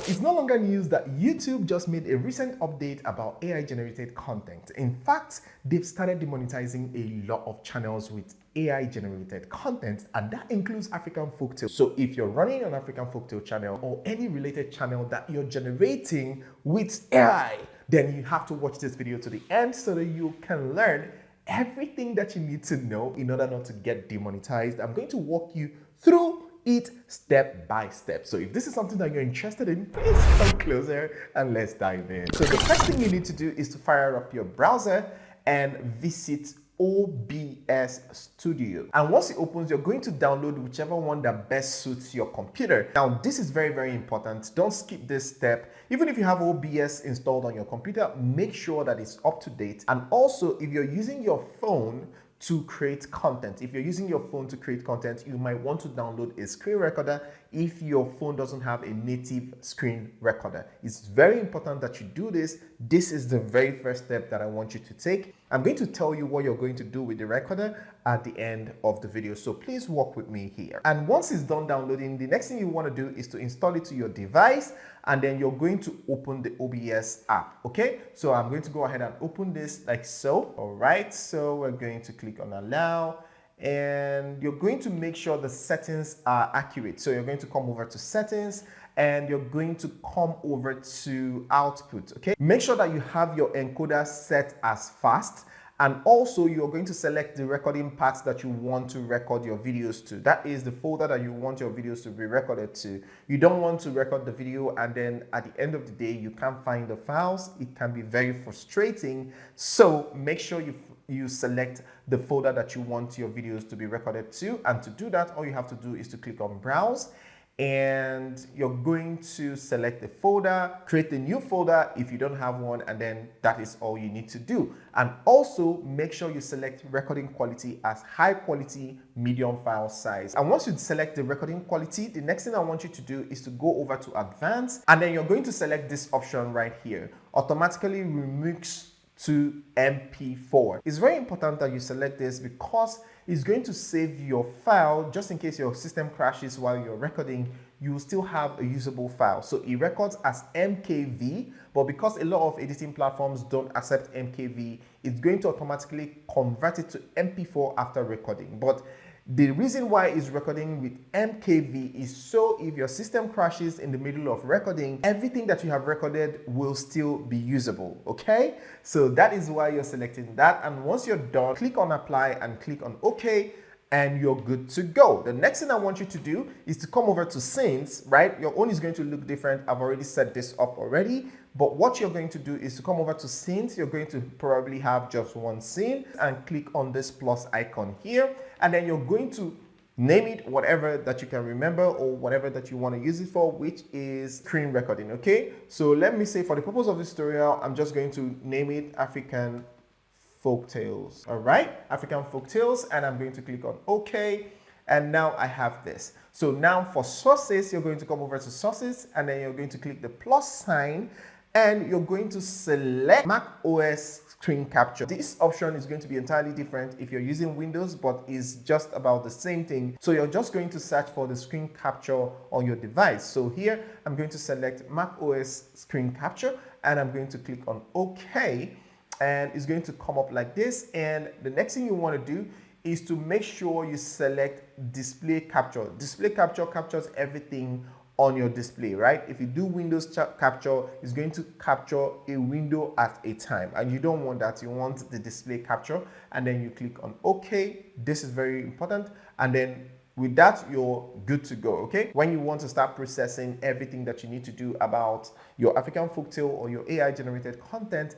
It's no longer news that YouTube just made a recent update about AI-generated content. In fact, they've started demonetizing a lot of channels with AI-generated content, and that includes African Folktale. So if you're running an African Folktale channel or any related channel that you're generating with AI, then you have to watch this video to the end so that you can learn everything that you need to know in order not to get demonetized. I'm going to walk you through it step by step. So if this is something that you're interested in, please come closer and let's dive in. So the first thing you need to do is to fire up your browser and visit OBS Studio. And once it opens, you're going to download whichever one that best suits your computer. Now, this is very, very important. Don't skip this step. Even if you have OBS installed on your computer, make sure that it's up to date. And also, if you're using your phone to create content. If you're using your phone to create content, you might want to download a screen recorder if your phone doesn't have a native screen recorder. It's very important that you do this. This is the very first step that I want you to take. I'm going to tell you what you're going to do with the recorder at the end of the video. So please walk with me here. And once it's done downloading, the next thing you want to do is to install it to your device, and then you're going to open the OBS app. Okay, so I'm going to go ahead and open this like so. All right, so we're going to click on allow, and you're going to make sure the settings are accurate. So you're going to come over to settings and you're going to come over to output. Okay, make sure that you have your encoder set as fast. And also, you're going to select the recording paths that you want to record your videos to. That is the folder that you want your videos to be recorded to. You don't want to record the video and then at the end of the day, you can't find the files. It can be very frustrating. So make sure you select the folder that you want your videos to be recorded to. And to do that, all you have to do is to click on Browse. And you're going to select the folder, create a new folder if you don't have one, and then that is all you need to do. And also make sure you select recording quality as high quality medium file size. And once you select the recording quality, the next thing I want you to do is to go over to advanced, and then you're going to select this option right here, automatically remix to MP4. It's very important that you select this because it's going to save your file just in case your system crashes while you're recording. You will still have a usable file. So it records as MKV, but because a lot of editing platforms don't accept MKV, it's going to automatically convert it to MP4 after recording. But the reason why it's recording with MKV is so if your system crashes in the middle of recording, everything that you have recorded will still be usable, okay? So that is why you're selecting that. And once you're done, click on apply and click on OK, and you're good to go. The next thing I want you to do is to come over to scenes, right? Your own is going to look different. I've already set this up already. But what you're going to do is to come over to scenes. You're going to probably have just one scene and click on this plus icon here. And then you're going to name it whatever that you can remember or whatever that you want to use it for, which is screen recording, okay? So let me say for the purpose of this tutorial, I'm just going to name it African Folktales, all right? African Folktales, and I'm going to click on OK. And now I have this. So now for sources, you're going to come over to sources, and then you're going to click the plus sign, and you're going to select Mac OS screen capture. This option is going to be entirely different if you're using Windows, but is just about the same thing. So you're just going to search for the screen capture on your device. So here, I'm going to select Mac OS screen capture, and I'm going to click on OK, and it's going to come up like this. And the next thing you want to do is to make sure you select display capture. Display capture captures everything on your display, right? If you do Windows capture, it's going to capture a window at a time, and you don't want that. You want the display capture, and then you click on OK. This is very important, and then with that, you're good to go, okay? When you want to start processing everything that you need to do about your African Folktale or your AI-generated content,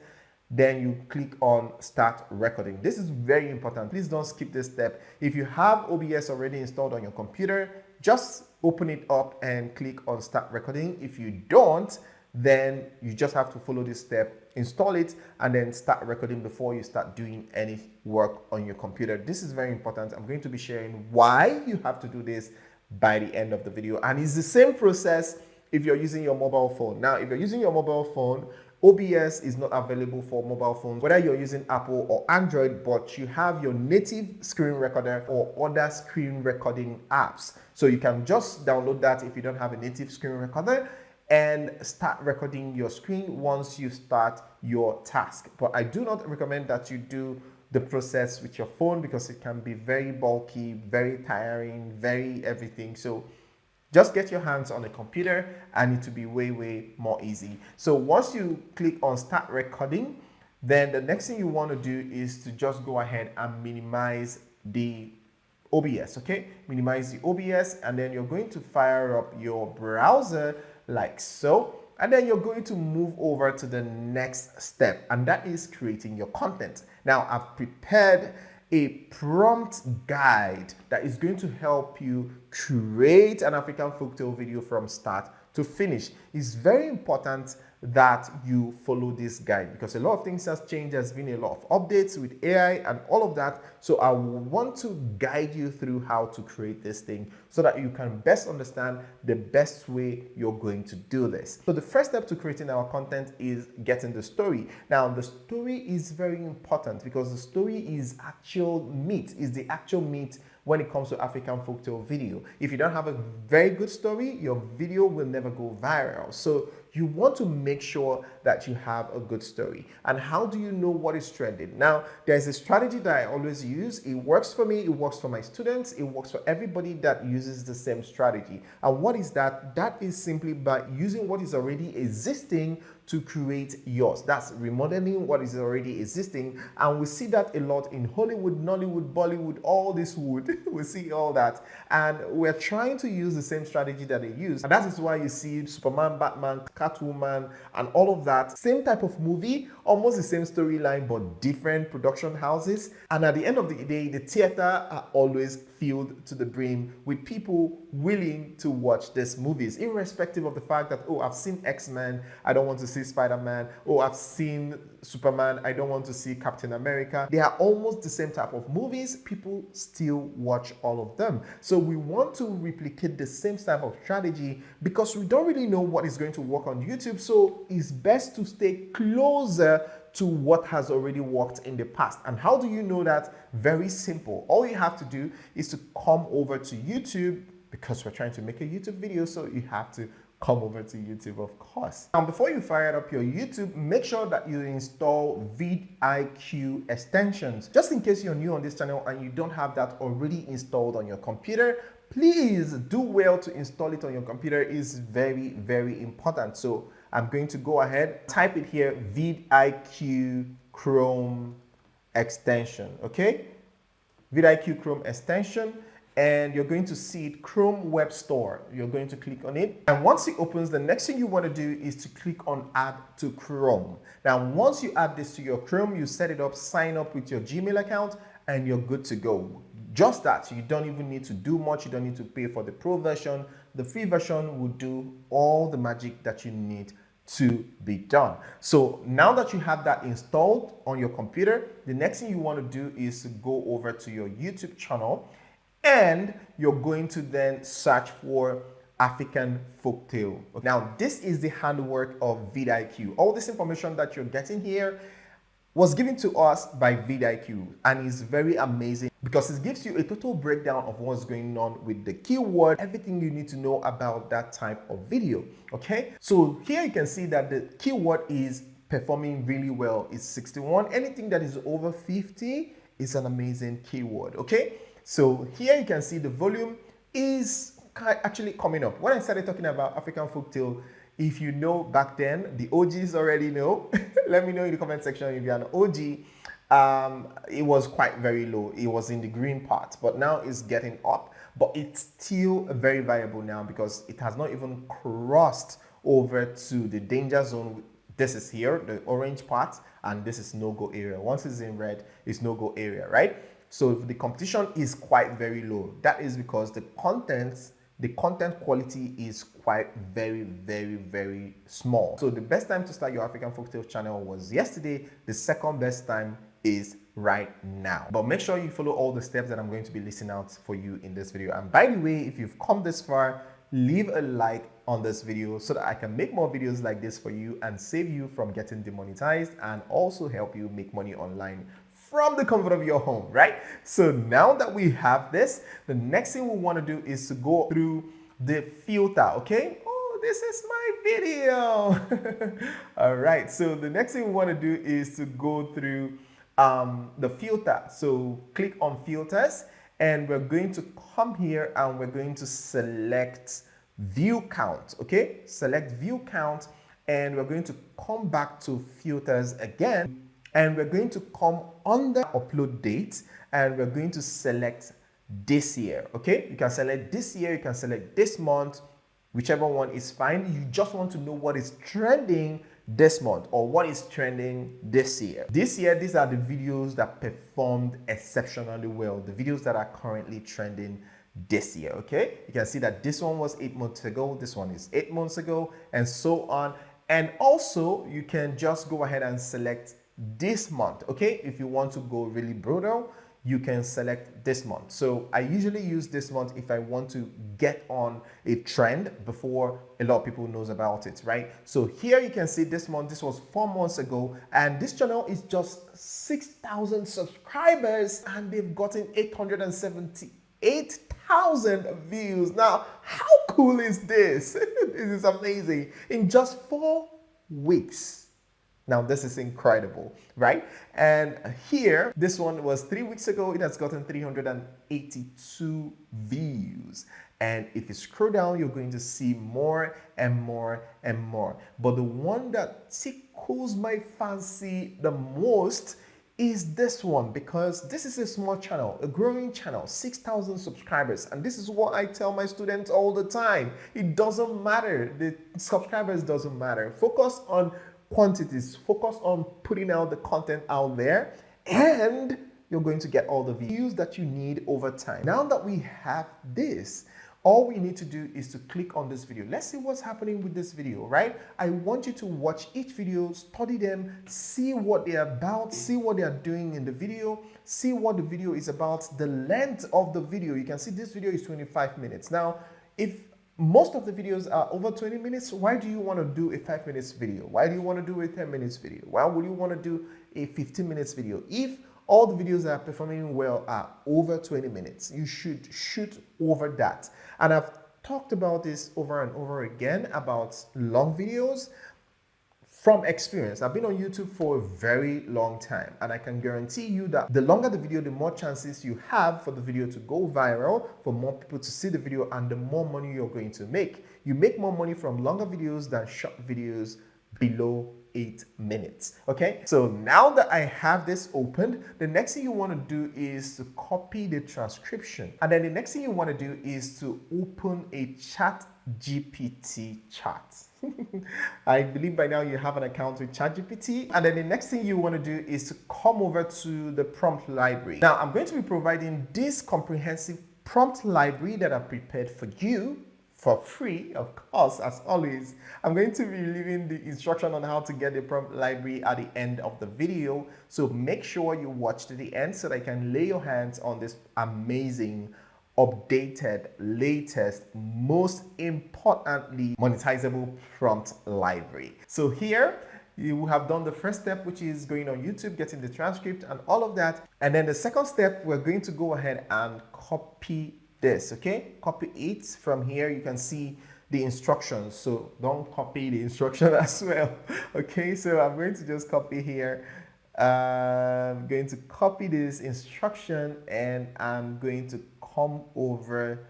then you click on start recording. This is very important. Please don't skip this step. If you have OBS already installed on your computer, just open it up and click on start recording. If you don't, then you just have to follow this step, install it, and then start recording before you start doing any work on your computer. This is very important. I'm going to be sharing why you have to do this by the end of the video. And it's the same process if you're using your mobile phone. Now, if you're using your mobile phone, OBS is not available for mobile phones, whether you're using Apple or Android, but you have your native screen recorder or other screen recording apps. So you can just download that if you don't have a native screen recorder, and start recording your screen once you start your task. But I do not recommend that you do the process with your phone because it can be very bulky, very tiring, very everything. So just get your hands on a computer and it will be way more easy. So once you click on start recording, then the next thing you want to do is to just go ahead and minimize the OBS, okay? Minimize the OBS, and then you're going to fire up your browser like so, and then you're going to move over to the next step, and that is creating your content. Now, I've prepared a prompt guide that is going to help you create an African folktale video from start to finish. It's very important that you follow this guide because a lot of things has changed. There's been a lot of updates with AI and all of that. So I want to guide you through how to create this thing so that you can best understand the best way you're going to do this. So the first step to creating our content is getting the story. Now, the story is very important because the story is actual meat, is the actual meat when it comes to African folktale video. If you don't have a very good story, your video will never go viral. So you want to make sure that you have a good story. And how do you know what is trending? Now, there's a strategy that I always use. It works for me, it works for my students, it works for everybody that uses the same strategy. And what is that? That is simply by using what is already existing to create yours. That's remodeling what is already existing. And we see that a lot in Hollywood, Nollywood, Bollywood, all this wood. We see all that. And we're trying to use the same strategy that they use. And that is why you see Superman, Batman, Catwoman, and all of that. Same type of movie, almost the same storyline, but different production houses. And at the end of the day, the theater are always filled to the brim with people willing to watch these movies, irrespective of the fact that, oh, I've seen X-Men, I don't want to see Spider-Man. Oh, I've seen Superman, I don't want to see Captain America. They are almost the same type of movies. People still watch all of them. So we want to replicate the same type of strategy because we don't really know what is going to work on YouTube. So it's best to stay closer to what has already worked in the past. And how do you know that? Very simple. All you have to do is to come over to YouTube because we're trying to make a YouTube video. So you have to come over to YouTube, of course. Now, before you fire up your YouTube, make sure that you install vidIQ extensions. Just in case you're new on this channel and you don't have that already installed on your computer, please do well to install it on your computer. It's very important. So I'm going to go ahead, type it here, vidIQ Chrome extension, okay? vidIQ Chrome extension. And you're going to see it, Chrome Web Store. You're going to click on it. And once it opens, the next thing you want to do is to click on Add to Chrome. Now, once you add this to your Chrome, you set it up, sign up with your Gmail account, and you're good to go. Just that. You don't even need to do much. You don't need to pay for the pro version. The free version will do all the magic that you need to be done. So now that you have that installed on your computer, the next thing you want to do is to go over to your YouTube channel. And you're going to then search for African Folktale. Now, this is the handwork of vidIQ. All this information that you're getting here was given to us by vidIQ, and it's very amazing because it gives you a total breakdown of what's going on with the keyword, everything you need to know about that type of video. Okay, so here you can see that the keyword is performing really well. It's 61. Anything that is over 50 is an amazing keyword. Okay. So here you can see the volume is actually coming up. When I started talking about African folktale, if you know back then, the OGs already know. Let me know in the comment section if you're an OG. It was quite very low. It was in the green part, but now it's getting up. But it's still very viable now because it has not even crossed over to the danger zone. This is here, the orange part, and this is no-go area. Once it's in red, it's no-go area, right? So the competition is quite very low. That is because the content quality is quite very small. So the best time to start your African Folktale channel was yesterday. The second best time is right now. But make sure you follow all the steps that I'm going to be listing out for you in this video. And by the way, if you've come this far, leave a like on this video so that I can make more videos like this for you and save you from getting demonetized and also help you make money online from the comfort of your home, right? So now that we have this, the next thing we want to do is to go through the filter, okay? Oh, this is my video. All right, so the next thing we want to do is to go through the filter. So click on filters, and we're going to come here and we're going to select view count. Okay, select view count, and we're going to come back to filters again, and we're going to come under upload date, and we're going to select this year. Okay, you can select this year, you can select this month, whichever one is fine. You just want to know what is trending this month or what is trending this year. This year, these are the videos that performed exceptionally well, the videos that are currently trending this year. Okay, you can see that this one was 8 months ago, this one is 8 months ago, and so on. And also you can just go ahead and select this month. Okay, if you want to go really brutal, you can select this month. So I usually use this month if I want to get on a trend before a lot of people knows about it, right? So here you can see this month, this was 4 months ago, and this channel is just 6,000 subscribers and they've gotten 878,000 views. Now, how cool is this? This is amazing. In just 4 weeks. Now, this is incredible, right? And here, this one was 3 weeks ago. It has gotten 382 views. And if you scroll down, you're going to see more and more and more. But the one that tickles my fancy the most is this one, because this is a small channel, a growing channel, 6,000 subscribers. And this is what I tell my students all the time. It doesn't matter. The subscribers doesn't matter. Focus on quantities, focus on putting out the content out there, and you're going to get all the views that you need over time. Now that we have this, all we need to do is to click on this video. Let's see what's happening with this video, right? I want you to watch each video, study them, see what they're about, see what they are doing in the video, see what the video is about, the length of the video. You can see this video is 25 minutes. Now, if most of the videos are over 20 minutes. Why do you want to do a 5 minutes video? Why do you want to do a 10 minutes video? Why would you want to do a 15 minutes video? If all the videos that are performing well are over 20 minutes, you should shoot over that. And I've talked about this over and over again about long videos. From experience, I've been on YouTube for a very long time, and I can guarantee you that the longer the video, the more chances you have for the video to go viral, for more people to see the video, and the more money you're going to make. You make more money from longer videos than short videos below 8 minutes. Okay, so now that I have this opened, the next thing you want to do is to copy the transcription, and then the next thing you want to do is to open a ChatGPT chat. I believe by now you have an account with ChatGPT. And then the next thing you want to do is to come over to the prompt library. Now, I'm going to be providing this comprehensive prompt library that I've prepared for you for free, of course, as always. I'm going to be leaving the instruction on how to get the prompt library at the end of the video. So make sure you watch to the end so that you can lay your hands on this amazing, updated, latest, most importantly, monetizable prompt library. So here you have done the first step, which is going on YouTube, getting the transcript and all of that. And then the second step, we're going to go ahead and copy this. Okay, copy it from here. You can see the instructions, so don't copy the instruction as well. Okay, so I'm going to just copy here. I'm going to copy this instruction, and I'm going to come over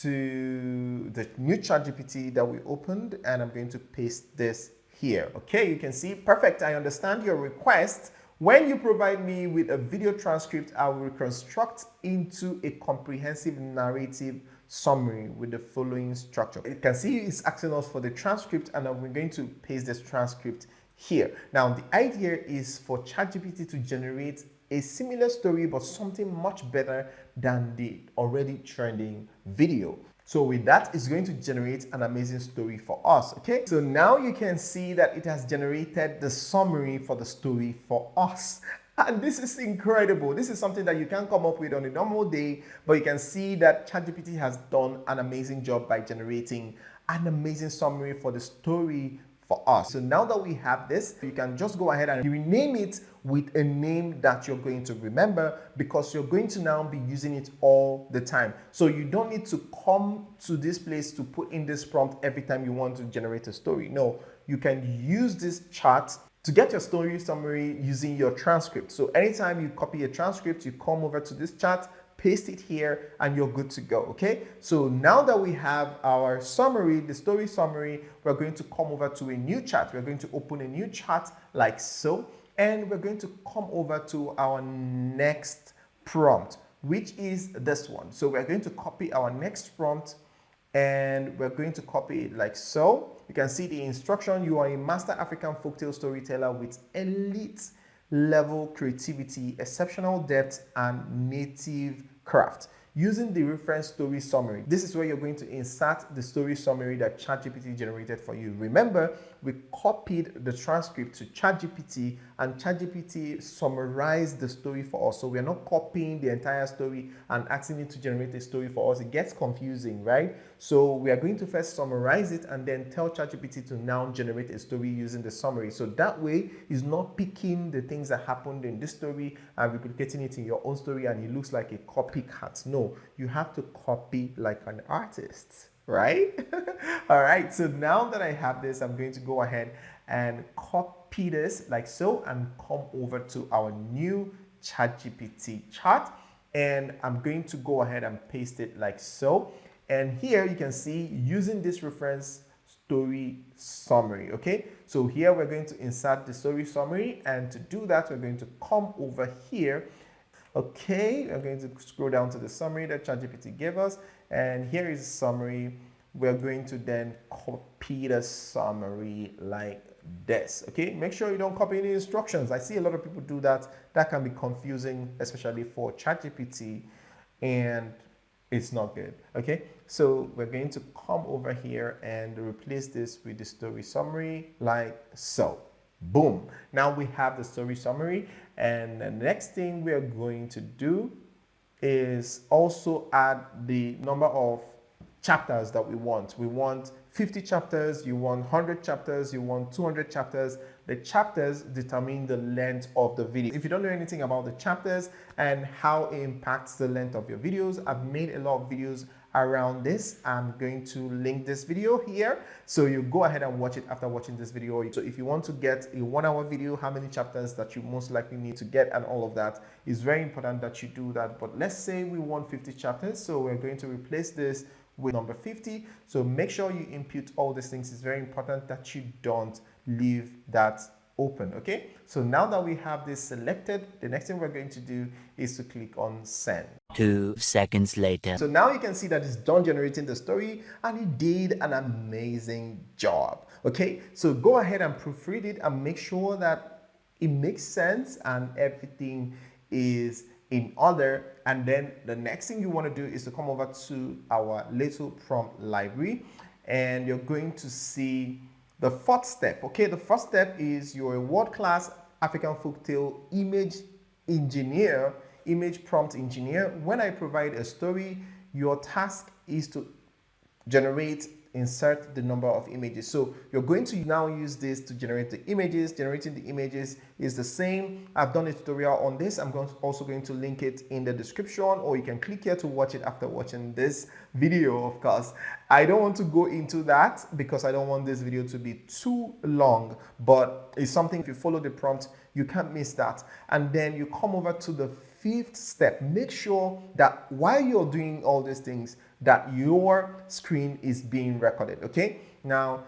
to the new ChatGPT that we opened, and I'm going to paste this here. Okay, you can see, perfect. I understand your request. When you provide me with a video transcript, I will reconstruct into a comprehensive narrative summary with the following structure. You can see it's asking us for the transcript, and we're going to paste this transcript here. Now, the idea is for ChatGPT to generate a similar story, but something much better than the already trending video. So with that, it's going to generate an amazing story for us. Okay, so now you can see that it has generated the summary for the story for us. And this is incredible. This is something that you can come up with on a normal day, but you can see that ChatGPT has done an amazing job by generating an amazing summary for the story for us. So now that we have this, you can just go ahead and rename it with a name that you're going to remember, because you're going to now be using it all the time. So you don't need to come to this place to put in this prompt every time you want to generate a story. No, you can use this chart to get your story summary using your transcript. So anytime you copy a transcript, you come over to this chart, paste it here, and you're good to go. Okay, so now that we have our summary, the story summary, we're going to come over to a new chart. We're going to open a new chart like so, and we're going to come over to our next prompt, which is this one. So we're going to copy our next prompt, and we're going to copy it like so. You can see the instruction: you are a master African folktale storyteller with elite level creativity, exceptional depth, and native craft. Using the reference story summary, this is where you're going to insert the story summary that ChatGPT generated for you. Remember, we copied the transcript to ChatGPT, and ChatGPT summarized the story for us. So we're not copying the entire story and asking it to generate a story for us. It gets confusing, right? So we are going to first summarize it and then tell ChatGPT to now generate a story using the summary. So that way, it's not picking the things that happened in this story and replicating it in your own story, and it looks like a copycat. No, you have to copy like an artist, right? All right, so now that I have this, I'm going to go ahead and copy this like so and come over to our new ChatGPT chart, and I'm going to go ahead and paste it like so. And here you can see using this reference story summary. Okay, so here we're going to insert the story summary, and to do that, we're going to come over here. Okay, I'm going to scroll down to the summary that ChatGPT gave us, and here is the summary. We're going to then copy the summary like this. Okay, make sure you don't copy any instructions. I see a lot of people do that. That can be confusing, especially for ChatGPT, and it's not good. Okay, so we're going to come over here and replace this with the story summary like so. Boom, now we have the story summary, and the next thing we are going to do is also add the number of chapters that we want. We want 50 chapters, you want 100 chapters, you want 200 chapters. The chapters determine the length of the video. If you don't know anything about the chapters and how it impacts the length of your videos, I've made a lot of videos around this. I'm going to link this video here, so you go ahead and watch it after watching this video. So if you want to get a 1-hour video, how many chapters that you most likely need to get and all of that, is very important that you do that. But let's say we want 50 chapters, so we're going to replace this with number 50. So make sure you input all these things. It's very important that you don't leave that open. Okay, so now that we have this selected, the next thing we're going to do is to click on send. 2 seconds later. So now you can see that it's done generating the story, and it did an amazing job. Okay, so go ahead and proofread it and make sure that it makes sense and everything is in order. And then the next thing you want to do is to come over to our little prompt library, and you're going to see the fourth step. Okay, the first step is you're a world-class African folktale image engineer, image prompt engineer. When I provide a story, your task is to insert the number of images. So you're going to now use this to generate the images. Generating the images is the same. I've done a tutorial on this. I'm also going to link it in the description, or you can click here to watch it after watching this video, of course. I don't want to go into that because I don't want this video to be too long, but it's something, if you follow the prompt, you can't miss that. And then you come over to the fifth step. Make sure that while you're doing all these things, that your screen is being recorded. Okay, now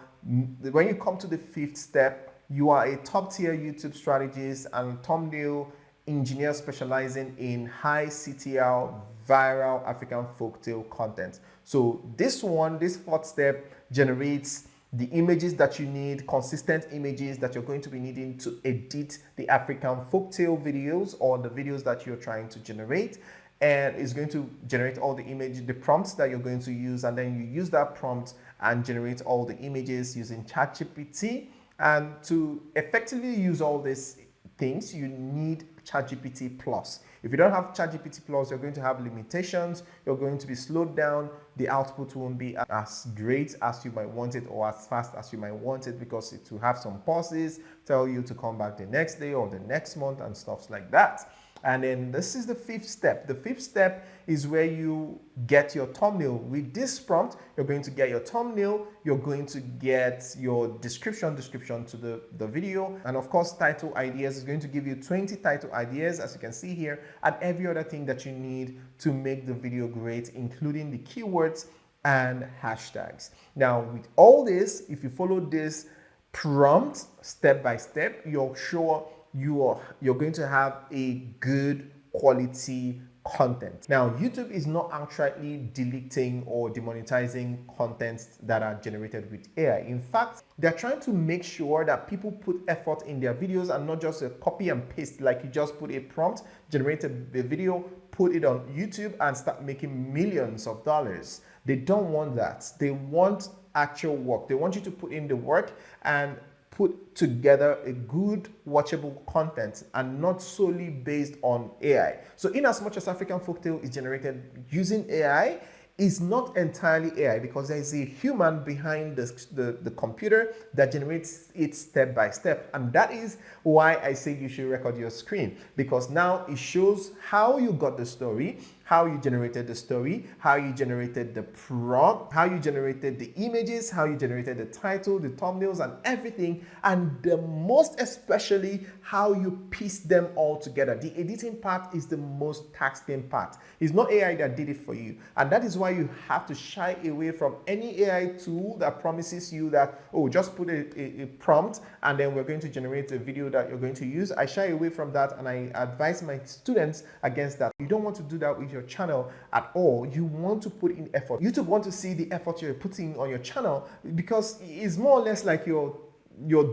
when you come to the fifth step, you are a top tier YouTube strategist and thumbnail engineer specializing in high CTR viral African folktale content. So this fourth step generates the images that you need, consistent images that you're going to be needing to edit the African folktale videos or the videos that you're trying to generate. And it's going to generate all the images, the prompts that you're going to use, and then you use that prompt and generate all the images using ChatGPT. And to effectively use all this things, you need ChatGPT Plus. If you don't have ChatGPT Plus, you're going to have limitations, you're going to be slowed down, the output won't be as great as you might want it or as fast as you might want it, because it will have some pauses, tell you to come back the next day or the next month and stuff like that. And then this is the fifth step. The fifth step is where you get your thumbnail. With this prompt, you're going to get your thumbnail, you're going to get your description to the video, and of course title ideas. Is going to give you 20 title ideas, as you can see here, and every other thing that you need to make the video great, including the keywords and hashtags. Now with all this, if you follow this prompt step by step, you're sure you're going to have a good quality content. Now, YouTube is not outrightly deleting or demonetizing content that are generated with AI. In fact, they're trying to make sure that people put effort in their videos and not just a copy and paste, like you just put a prompt, generate a video, put it on YouTube and start making millions of dollars. They don't want that. They want actual work. They want you to put in the work and put together a good watchable content and not solely based on AI. So in as much as African Folktale is generated using AI, is not entirely AI, because there is a human behind the computer that generates it step by step. And that is why I say you should record your screen, because now it shows how you got the story, how you generated the story, how you generated the prompt, how you generated the images, how you generated the title, the thumbnails and everything, and the most especially how you piece them all together. The editing part is the most taxing part. It's not AI that did it for you, and that is why you have to shy away from any AI tool that promises you that, oh, just put a prompt and then we're going to generate a video that you're going to use. I shy away from that, and I advise my students against that. You don't want to do that with your channel at all. You want to put in effort. YouTube want to see the effort you're putting on your channel, because it's more or less like you're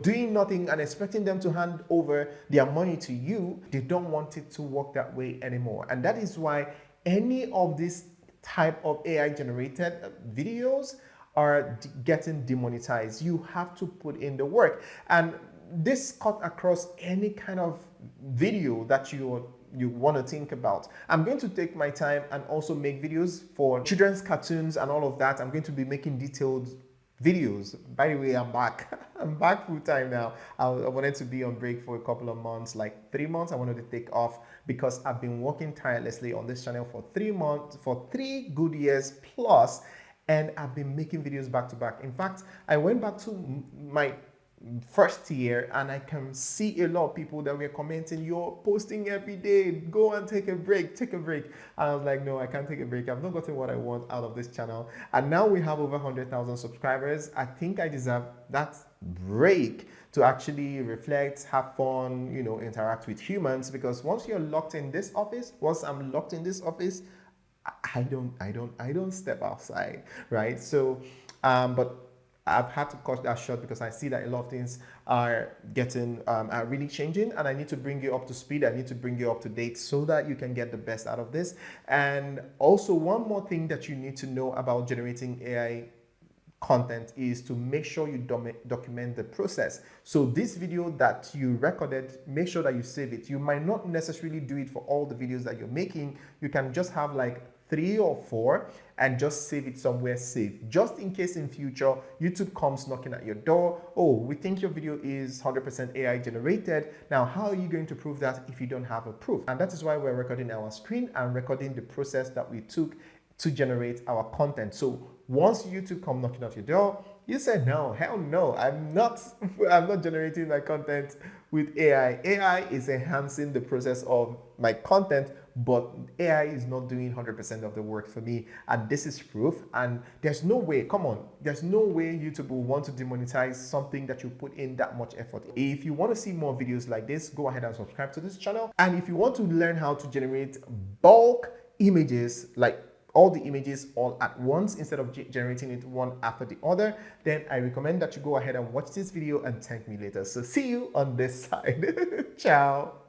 doing nothing and expecting them to hand over their money to you. They don't want it to work that way anymore. And that is why any of this type of AI generated videos are getting demonetized. You have to put in the work, and this cut across any kind of video that you want to think about. I'm going to take my time and also make videos for children's cartoons and all of that. I'm going to be making detailed videos. By the way, I'm back. I'm back full time now. I wanted to be on break for a couple of months, like 3 months. I wanted to take off because I've been working tirelessly on this channel for 3 months, for 3 good years plus, and I've been making videos back to back. In fact, I went back to my first year and I can see a lot of people that were commenting, you're posting every day, go and take a break, take a break. And I was like, no, I can't take a break. I've not gotten what I want out of this channel. And now we have over 100,000 subscribers. I think I deserve that break to actually reflect, have fun, you know, interact with humans, because once you're locked in this office, once I'm locked in this office, I don't step outside, right? So, but I've had to cut that short because I see that a lot of things are getting, are really changing, and I need to bring you up to speed. I need to bring you up to date so that you can get the best out of this. And also one more thing that you need to know about generating AI content is to make sure you document the process. So this video that you recorded, make sure that you save it. You might not necessarily do it for all the videos that you're making. You can just have like 3 or 4 and just save it somewhere safe, just in case in future YouTube comes knocking at your door. Oh, we think your video is 100% AI generated. Now, how are you going to prove that if you don't have a proof? And that is why we're recording our screen and recording the process that we took to generate our content. So once YouTube come knocking at your door, you say, no, hell no, I'm not generating my content with AI. AI is enhancing the process of my content, but AI is not doing 100% of the work for me. And this is proof. And there's no way, come on, there's no way YouTube will want to demonetize something that you put in that much effort. If you want to see more videos like this, go ahead and subscribe to this channel. And if you want to learn how to generate bulk images, like all the images all at once instead of generating it one after the other, then I recommend that you go ahead and watch this video and thank me later. So see you on this side. Ciao.